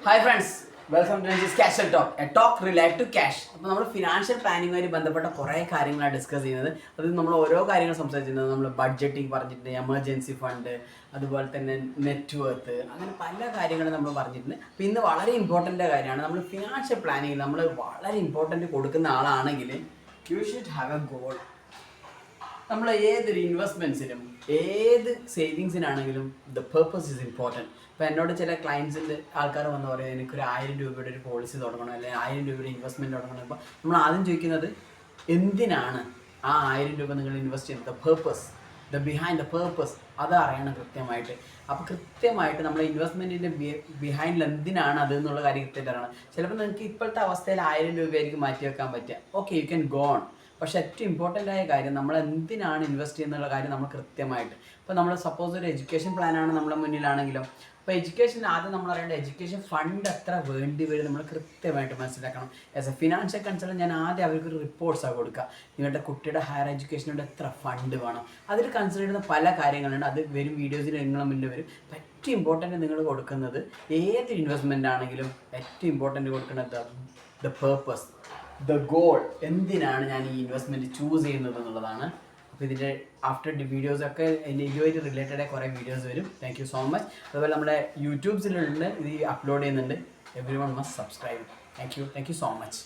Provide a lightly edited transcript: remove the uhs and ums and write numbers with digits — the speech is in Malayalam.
Hi friends, welcome to Nenjis cash talk, a talk relate to cash. അപ്പോൾ നമ്മൾ ഫിനാൻഷ്യൽ പ്ലാനിങ്ങുമായി ബന്ധപ്പെട്ട കുറേ കാര്യങ്ങളാണ് ഡിസ്കസ് ചെയ്യുന്നത്. അതിൽ നമ്മൾ ഓരോ കാര്യങ്ങൾ സംസാരിച്ചിരുന്നത്. നമ്മൾ ബഡ്ജറ്റിംഗ് പറഞ്ഞിട്ടുണ്ട്, എമർജൻസി ഫണ്ട്, അതുപോലെ തന്നെ നെറ്റ് വർത്ത്, അങ്ങനെ പല കാര്യങ്ങളും നമ്മൾ പറഞ്ഞിട്ടുണ്ട്. അപ്പോൾ ഇന്ന് വളരെ ഇമ്പോർട്ടൻ്റ് കാര്യമാണ്. നമ്മൾ ഫിനാൻഷ്യൽ പ്ലാനിങ് നമ്മൾ വളരെ ഇമ്പോർട്ടൻറ്റ് കൊടുക്കുന്ന ആളാണെങ്കിൽ you should have A goal. നമ്മൾ ഏതൊരു ഇൻവെസ്റ്റ്മെൻറ്റ്സിനും ഏത് സേവിങ്സിനാണെങ്കിലും ദ പേർപ്പസ് ഈസ് ഇമ്പോർട്ടൻറ്റ്. ഇപ്പോൾ എന്നോട് ചില ക്ലയൻസിൻ്റെ ആൾക്കാർ വന്ന് പറയും, എനിക്കൊരു 1000 രൂപയുടെ ഒരു പോളിസി തുടങ്ങണം, അല്ലെങ്കിൽ 1000 രൂപയുടെ ഇൻവെസ്റ്റ്മെൻറ്റ് തുടങ്ങണം. അപ്പോൾ നമ്മൾ ആദ്യം ചോദിക്കുന്നത് എന്തിനാണ് ആ 1000 രൂപ നിങ്ങൾ ഇൻവെസ്റ്റ് ചെയ്യുന്നത്? The purpose, the behind the purpose, അത് അറിയണം കൃത്യമായിട്ട്. അപ്പോൾ കൃത്യമായിട്ട് നമ്മൾ ഇൻവെസ്റ്റ്മെൻറ്റിൻ്റെ ബിഹൈൻഡിൽ എന്തിനാണ് അത് എന്നുള്ള കാര്യം കൃത്യമായിട്ട് അറിയണം. ചിലപ്പോൾ നിങ്ങൾക്ക് ഇപ്പോഴത്തെ അവസ്ഥയിൽ 1000 രൂപയായിരിക്കും മാറ്റി വെക്കാൻ പറ്റുക. Okay, you can go on. പക്ഷേ ഏറ്റവും ഇമ്പോർട്ടൻ്റ് ആയ കാര്യം നമ്മൾ എന്തിനാണ് ഇൻവെസ്റ്റ് ചെയ്യുന്നുള്ള കാര്യം നമ്മൾ കൃത്യമായിട്ട്. ഇപ്പോൾ നമ്മൾ സപ്പോസ് ഒരു എഡ്യൂക്കേഷൻ പ്ലാനാണ് നമ്മുടെ മുന്നിലാണെങ്കിലോ, അപ്പോൾ എഡ്യൂക്കേഷൻ ആദ്യം നമ്മൾ അറിയേണ്ട എഡ്യൂക്കേഷൻ ഫണ്ട് എത്ര വേണ്ടി വരും നമ്മൾ കൃത്യമായിട്ട് മനസ്സിലാക്കണം. ആസ് എ ഫിനാൻഷ്യൽ കൺസൾട്ടൻറ്റ് ഞാൻ ആദ്യം അവർക്കൊരു റിപ്പോർട്ട്സാണ് കൊടുക്കുക. നിങ്ങളുടെ കുട്ടിയുടെ ഹയർ എഡ്യൂക്കേഷനുണ്ട് എത്ര ഫണ്ട് വേണം, അതിൽ കൺസിഡർ ചെയ്യുന്ന പല കാര്യങ്ങളുണ്ട്. അത് വരും വീഡിയോസിൽ നിങ്ങളുടെ മുന്നിൽ വരും. ഏറ്റവും ഇമ്പോർട്ടൻറ്റ് നിങ്ങൾ കൊടുക്കുന്നത് ഏത് ഇൻവെസ്റ്റ്മെൻ്റ് ആണെങ്കിലും ഏറ്റവും ഇമ്പോർട്ടൻറ്റ് കൊടുക്കുന്നത് ദ പേർപ്പസ്, ദ ഗോൾ. എന്തിനാണ് ഞാൻ ഈ ഇൻവെസ്റ്റ്മെൻറ്റ് ചൂസ് ചെയ്യുന്നത് എന്നുള്ളതാണ്. അപ്പോൾ ഇതിൻ്റെ ആഫ്റ്റർ വീഡിയോസൊക്കെ ഇതുമായിട്ട് റിലേറ്റഡ് ആയ കുറേ വീഡിയോസ് വരും. Thank you so much. അതുപോലെ നമ്മുടെ യൂട്യൂബ്സിലുണ്ട്, ഇത് അപ്ലോഡ് ചെയ്യുന്നുണ്ട്. Every one must subscribe. Thank you so much.